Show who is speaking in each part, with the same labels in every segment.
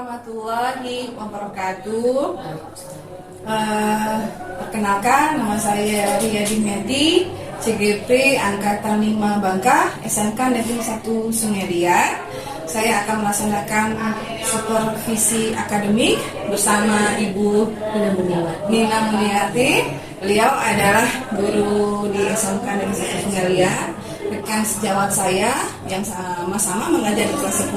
Speaker 1: warahmatullahi wabarakatuh. Perkenalkan, nama saya Ria Dimyati, CGP Angkatan 5 Bangka, SMK Negeri 1 Sungai Liat. Saya akan melaksanakan supervisi akademik bersama Ibu Nina Muniati. Beliau adalah guru di SMK Negeri 1 Sungai Liat, rekan sejawat saya yang sama-sama mengajar di kelas 10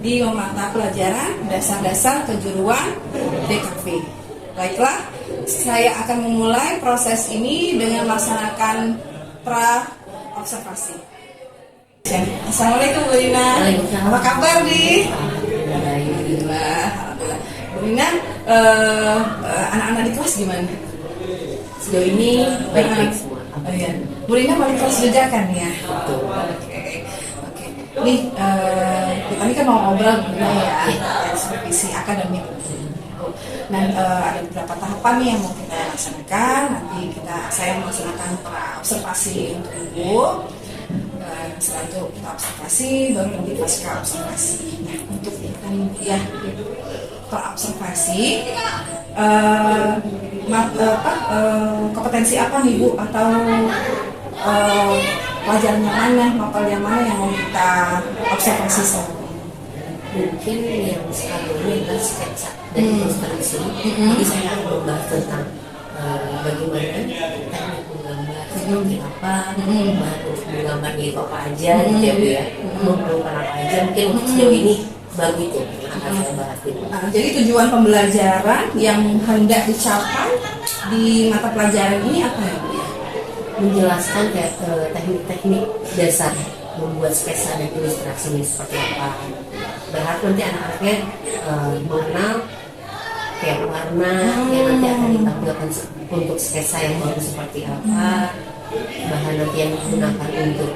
Speaker 1: di mata pelajaran dasar-dasar kejuruan DKV. Baiklah, saya akan memulai proses ini dengan melaksanakan pra-observasi. Assalamualaikum Bu Rina. Apa kabar di? Alhamdulillah. Bu Rina, anak-anak di kelas gimana?
Speaker 2: Sejauh ini baik-baik semua.
Speaker 1: Bu Rina balik kelas juga kan ya? Oke. Nih, kita ini kan mau ngobrol ya, supervisi akademik. Nah, ada beberapa tahapan nih yang mau kita laksanakan. Nanti saya melaksanakan pra-observasi untuk Ibu. Setelah itu kita observasi, baru nanti pasca observasi. Nah, untuk pra-observasi, kompetensi apa nih Bu, atau pelajaran yang mana, mapel yang mana yang mau kita observasi sekarang?
Speaker 2: Mungkin yang sekarang ini adalah sketsa dan ilustrasi. Jadi saya akan membahas tentang bagaimana teknik menggambar seperti apa, bahan untuk menggambarnya itu apa aja, gitu ya Bu ya, memerlukan apa aja. Mungkin untuk sejauh ini baru itu yang akan saya bahas dulu.
Speaker 1: Jadi tujuan pembelajaran yang hendak dicapai di mata pelajaran ini apa ya Bu?
Speaker 2: Menjelaskan kayak teknik-teknik dasar membuat sketsa dan ilustrasinya seperti apa. Berharap nanti anak-anaknya mengenal kayak warna yang nanti akan ditampilkan untuk sketsa yang baru seperti apa, bahan nanti yang digunakan untuk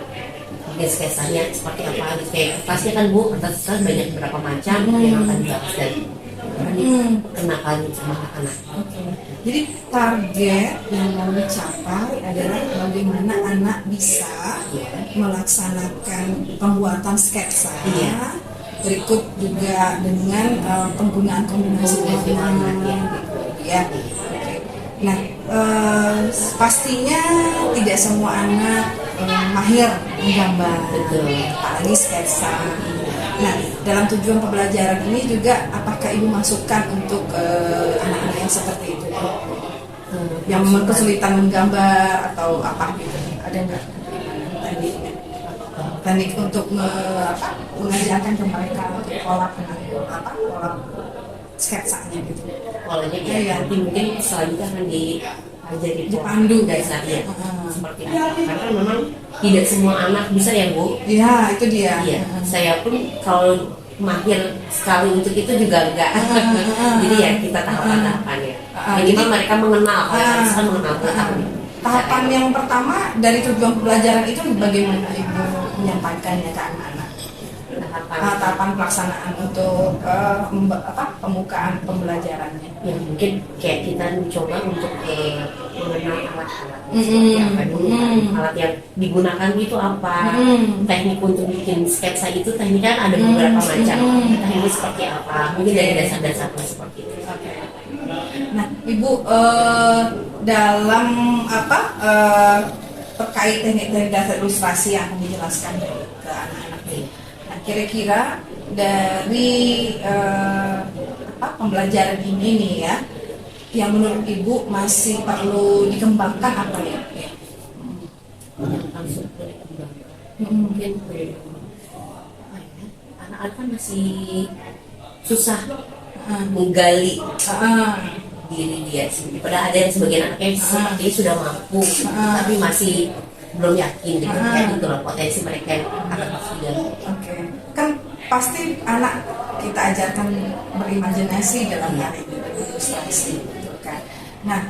Speaker 2: bikin sketsanya seperti apa. Kayak kertasnya kan Bu, kertas banyak beberapa macam yang akan dibahas dan dikenakan sama anak-anak.
Speaker 1: Jadi target yang mau dicapai adalah bagaimana anak bisa melaksanakan pembuatan sketsa. Berikut juga dengan penggunaan kombinasi warna ya. Nah, pastinya tidak semua anak mahir menggambar, apalagi sketsa. Nah, dalam tujuan pembelajaran ini juga apakah Ibu masukkan untuk anak-anak yang seperti itu, yang kesulitan menggambar atau apa gitu? Ada nggak teknik untuk mengajarkan ke mereka untuk pola sketsanya gitu?
Speaker 2: Polanya ya, nanti mungkin selanjutnya akan
Speaker 1: dipandu
Speaker 2: dasarnya seperti apa, karena memang tidak semua anak bisa ya Bu.
Speaker 1: Iya, itu dia.
Speaker 2: Iya, saya pun kalau mahir sekali untuk itu juga enggak. Jadi ya kita tahapan-tahapannya. Minimal mereka mengenal, harus mengenal
Speaker 1: tahapan yang pertama dari tujuan pembelajaran itu bagaimana Ibu menyampaikannya ke anak-anak? Tahapan pelaksanaan untuk pembukaan pembelajarannya.
Speaker 2: Ya mungkin kayak kita mencoba untuk mengenal alat-alat seperti apa dulu, alat yang digunakan itu apa, teknik untuk bikin sketsa itu tekniknya ada beberapa macam, teknik seperti apa, mungkin dari dasar-dasarnya seperti itu.
Speaker 1: Nah, Ibu dalam terkait teknik dasar ilustrasi yang akan dijelaskan ke anak-anak ini. Nah, kira-kira dari pembelajaran ini nih ya, yang menurut Ibu masih perlu dikembangkan apa ya?
Speaker 2: Mungkin anak-anak kan masih susah menggali diri dia sendiri. Padahal ada yang sebagian anaknya seperti sudah mampu, tapi masih belum yakin dengan kayak itu loh potensi mereka yang akan masuk dalam.
Speaker 1: Kan pasti anak kita ajarkan berimajinasi dalam hal ini, ilustrasi, gitu kan. Nah,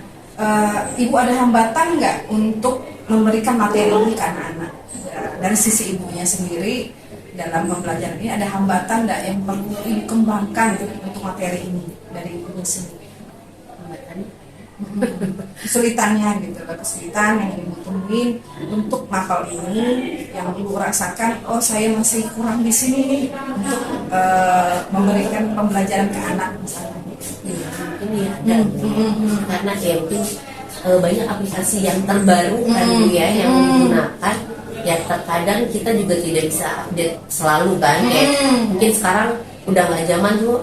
Speaker 1: Ibu ada hambatan nggak untuk memberikan materi ini ke anak-anak? Dari sisi Ibunya sendiri dalam pembelajaran ini ada hambatan nggak yang perlu Ibu kembangkan untuk materi ini dari Ibu sendiri?
Speaker 2: Hambatan
Speaker 1: kesulitannya gitu loh, kesulitan yang ibu temuin untuk mapel ini, yang ibu rasakan, oh saya masih kurang di sini nih untuk memberikan pembelajaran ke anak misalnya.
Speaker 2: Ya, mungkin ya ada karena ya mungkin banyak aplikasi yang terbaru kan Bu ya yang digunakan, ya terkadang kita juga tidak bisa update selalu kan, kayak mungkin sekarang udah nggak zaman tuh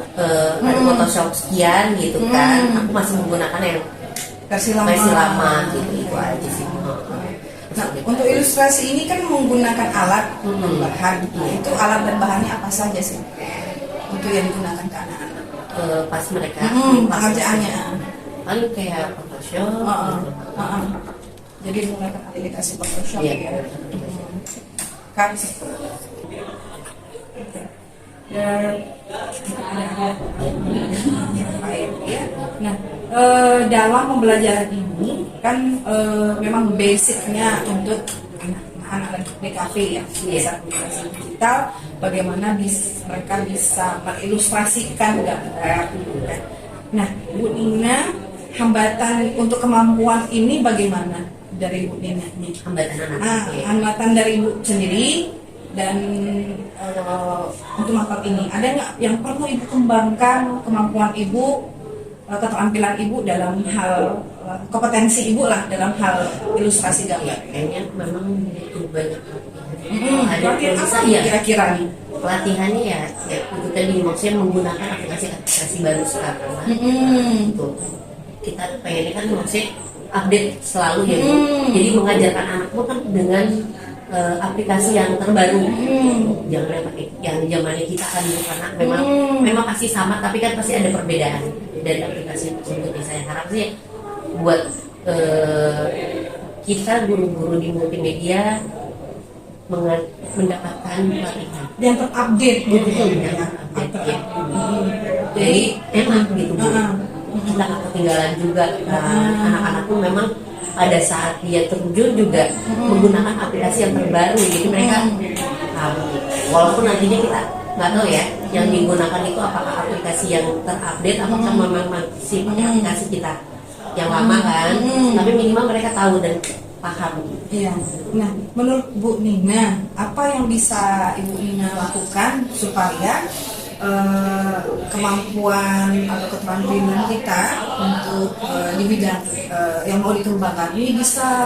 Speaker 2: ada Photoshop sekian gitu kan, aku masih menggunakan yang
Speaker 1: versi
Speaker 2: versi
Speaker 1: lama.
Speaker 2: lama gitu, itu aja sih.
Speaker 1: Nah, untuk ilustrasi ini kan menggunakan alat bahan. Itu alat dan bahannya apa saja sih untuk yang digunakan ke anak-anak?
Speaker 2: Pas mereka
Speaker 1: Pengerjaannya.
Speaker 2: paling kayak Photoshop gitu.
Speaker 1: Jadi menggunakan aplikasi Photoshop
Speaker 2: Iya.
Speaker 1: ya. Kan nah, dalam pembelajaran ini kan memang basicnya untuk anak-anak DKV ya, bisa aplikasi digital, bagaimana mereka bisa mengilustrasikan gambar. Nah, Bu Nina, hambatan untuk kemampuan ini bagaimana dari Bu Nina?
Speaker 2: Hambatan anak.
Speaker 1: Hambatan dari Ibu sendiri dan untuk mapel ini ada nggak yang perlu Ibu kembangkan kemampuan Ibu, keterampilan Ibu dalam hal kompetensi Ibu lah dalam hal ilustrasi gambar?
Speaker 2: Kayaknya memang butuh banyak
Speaker 1: Ada
Speaker 2: yang
Speaker 1: apa
Speaker 2: bisa ya
Speaker 1: kira-kira nih?
Speaker 2: pelatihannya ya itu tadi, maksudnya menggunakan aplikasi baru sekarang lah. Gitu. Kita pengennya kan maksudnya update selalu ya Bu. Jadi mengajarkan anak pun kan dengan aplikasi yang terbaru. Jangan pakai yang zamannya kita kan dulu, karena memang pasti sama, tapi kan pasti ada perbedaan dari aplikasi tersebut. Saya harap sih buat kita guru-guru di multimedia mendapatkan pelatihan
Speaker 1: Yang terupdate gitu ya.
Speaker 2: ya. Jadi enak gitu Bu. Kita nggak ketinggalan juga. Anak-anak pun memang pada saat dia terjun juga menggunakan aplikasi yang terbaru, jadi mereka walaupun nantinya kita nggak tahu ya yang digunakan itu apakah aplikasi yang terupdate, apakah memang masih pakai aplikasi kita yang lama kan, tapi minimal mereka tahu dan paham.
Speaker 1: Iya. Nah, menurut Bu Nina, apa yang bisa Ibu Nina lakukan supaya kemampuan atau keterampilan kita untuk di bidang yang mau dikembangkan ini bisa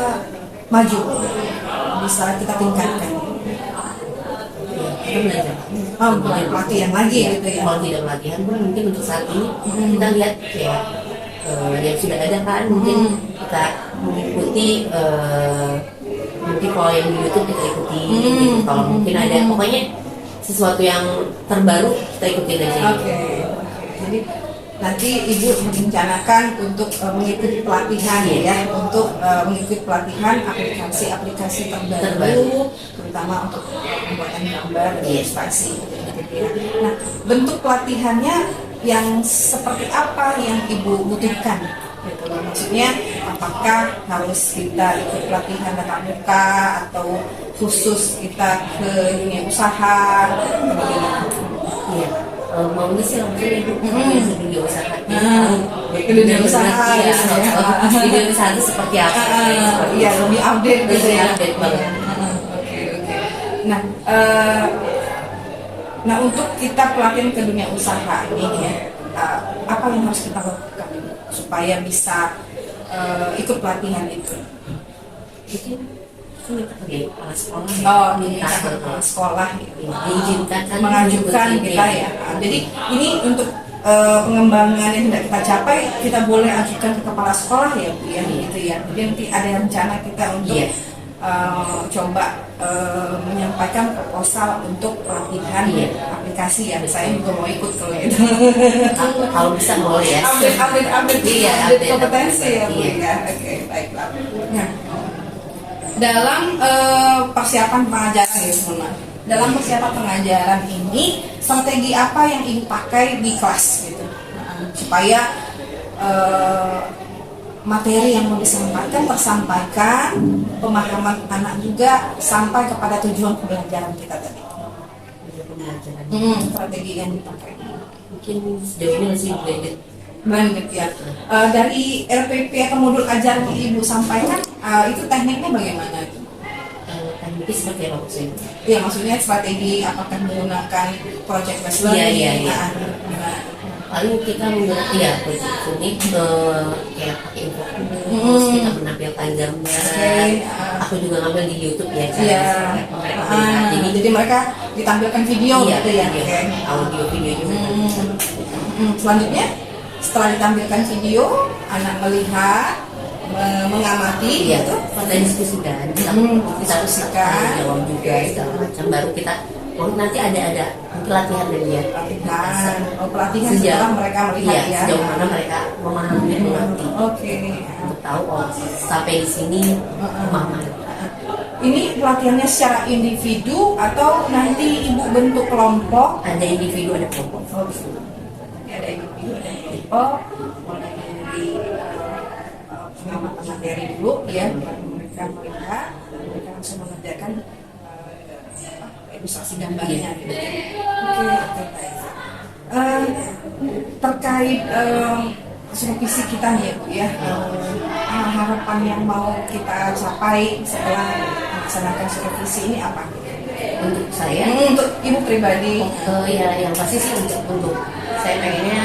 Speaker 1: maju, bisa kita tingkatkan?
Speaker 2: Kita belajar.
Speaker 1: Pelatihan lagi gitu ya.
Speaker 2: Kalau tidak pelatihan pun mungkin untuk saat ini kita lihat ya yang sudah ada kan, mungkin kita mengikuti mungkin kalau yang di YouTube kita ikuti gitu. Kalau mungkin ada pokoknya sesuatu yang terbaru kita ikutin aja.
Speaker 1: Oke. Jadi nanti Ibu merencanakan untuk mengikuti pelatihan ya, untuk mengikuti pelatihan aplikasi-aplikasi terbaru, terutama untuk pembuatan gambar dan ilustrasi. Nah, bentuk pelatihannya yang seperti apa yang Ibu butuhkan? Gitu loh. Maksudnya apakah harus kita ikut pelatihan tatap muka atau khusus kita ke dunia usaha?
Speaker 2: Iya. Maunya sih langsung Ibu ke dunia usaha.
Speaker 1: Ke dunia usaha.
Speaker 2: Dunia usaha itu seperti apa?
Speaker 1: Iya, lebih update gitu ya.
Speaker 2: Update banget.
Speaker 1: Oke. Nah, untuk kita pelatihan ke dunia usaha ini ya, apa yang harus kita lakukan supaya bisa ikut pelatihan itu?
Speaker 2: Mungkin minta ke kepala sekolah.
Speaker 1: Minta ke kepala sekolah gitu.
Speaker 2: Diizinkan kan,
Speaker 1: Mengajukan kita ya. Jadi ini untuk pengembangan yang tidak kita capai, kita boleh ajukan ke kepala sekolah ya Bu ya, gitu ya. Jadi nanti ada rencana kita untuk coba menyampaikan proposal untuk pelatihan aplikasi ya. Saya juga mau ikut kalau itu.
Speaker 2: Kalau bisa boleh ya.
Speaker 1: Update kompetensi ya Bu ya. Oke, baiklah. Nah, dalam persiapan pengajaran ya semua. Dalam persiapan pengajaran ini, strategi apa yang Ibu pakai di kelas gitu, supaya materi yang mau disampaikan tersampaikan, pemahaman anak juga sampai kepada tujuan pembelajaran kita tadi.
Speaker 2: Pembelajaran.
Speaker 1: Strategi yang dipakai.
Speaker 2: Mungkin sejauh ini masih blended
Speaker 1: Blended ya. Dari LPP atau modul ajar yang Ibu sampaikan, itu tekniknya bagaimana?
Speaker 2: Tekniknya seperti apa maksudnya?
Speaker 1: Ya maksudnya strategi apakah menggunakan project based learning?
Speaker 2: Iya. Paling kita menggunakan ya project ini kayak pakai infokus, kita menampilkan gambar. Aku juga ngambil di YouTube ya,
Speaker 1: Jadi mereka ditampilkan video
Speaker 2: iya,
Speaker 1: gitu ya.
Speaker 2: Audio video juga.
Speaker 1: Selanjutnya setelah ditampilkan video, anak melihat, mengamati,
Speaker 2: gitu. Kita diskusikan, kita diskusikan, jawab juga segala macam. Baru kita nanti ada pelatihan lagi ya.
Speaker 1: Pelatihan setelah mereka melihat ya.
Speaker 2: Sejauh mana mereka memahami dan mengerti.
Speaker 1: Oke.
Speaker 2: Untuk tahu sampai di sini pemahaman.
Speaker 1: Ini pelatihannya secara individu atau nanti Ibu bentuk kelompok?
Speaker 2: Ada individu, ada kelompok.
Speaker 1: Ada individu, ada kelompok. Mulai dari pengamatan materi dulu ya, mereka melihat, mereka langsung mengerjakan ilustrasi gambarnya. Oke, baik. Terkait supervisi kita nih Bu ya, harapan yang mau kita capai setelah melaksanakan supervisi ini apa?
Speaker 2: Untuk saya,
Speaker 1: untuk Ibu pribadi,
Speaker 2: ya yang pasti sih untuk saya pengennya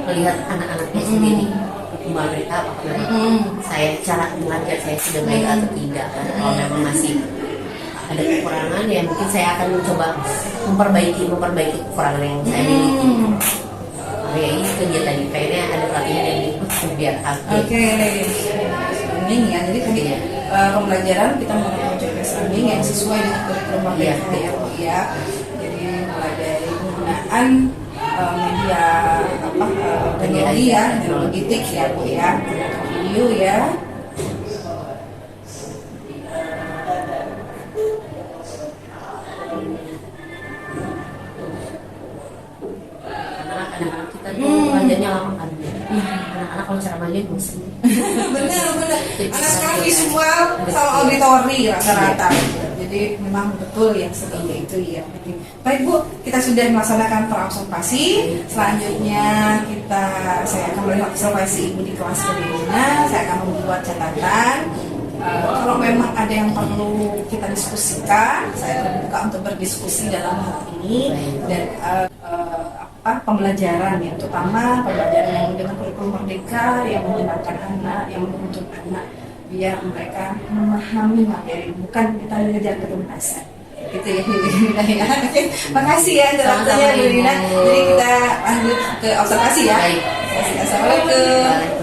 Speaker 2: melihat anak-anaknya sendiri, perkembangan mereka apakah saya cara mengajar saya sudah baik atau tidak. Kalau memang masih ada kekurangan ya mungkin saya akan mencoba memperbaiki kekurangan yang saya miliki. Ya itu dia tadi pengennya ada pelatihan yang ikut biar aktif.
Speaker 1: Oke, learning ya. Jadi tadi pembelajaran kita menggunakan project based learning yang sesuai dengan kurikulum merdeka ya Bu ya. Jadi mulai dari penggunaan media teknologi ya, teknologitik ya Bu ya, video ya.
Speaker 2: Anak-anak kita tuh belajarnya lama kan. Anak-anak kalau cara belajar bosan.
Speaker 1: Benar. Anak sekarang visual sama auditori rata-rata. Jadi memang betul yang seperti itu ya. Baik Bu, kita sudah melaksanakan praobservasi. Selanjutnya saya akan melihat observasi Ibu di kelas kedua. Saya akan membuat catatan. Kalau memang ada yang perlu kita diskusikan, saya terbuka untuk berdiskusi dalam hal ini dan pembelajaran ya, terutama pembelajaran yang dengan kurikulum merdeka yang menyenangkan anak, yang menuntut anak biar mereka memahami materi, bukan kita mengejar ketuntasan. Gitu ya, Bu Rina ya. Oke, makasih ya atas waktunya Bu Rina. Jadi kita lanjut ke observasi ya. Assalamualaikum.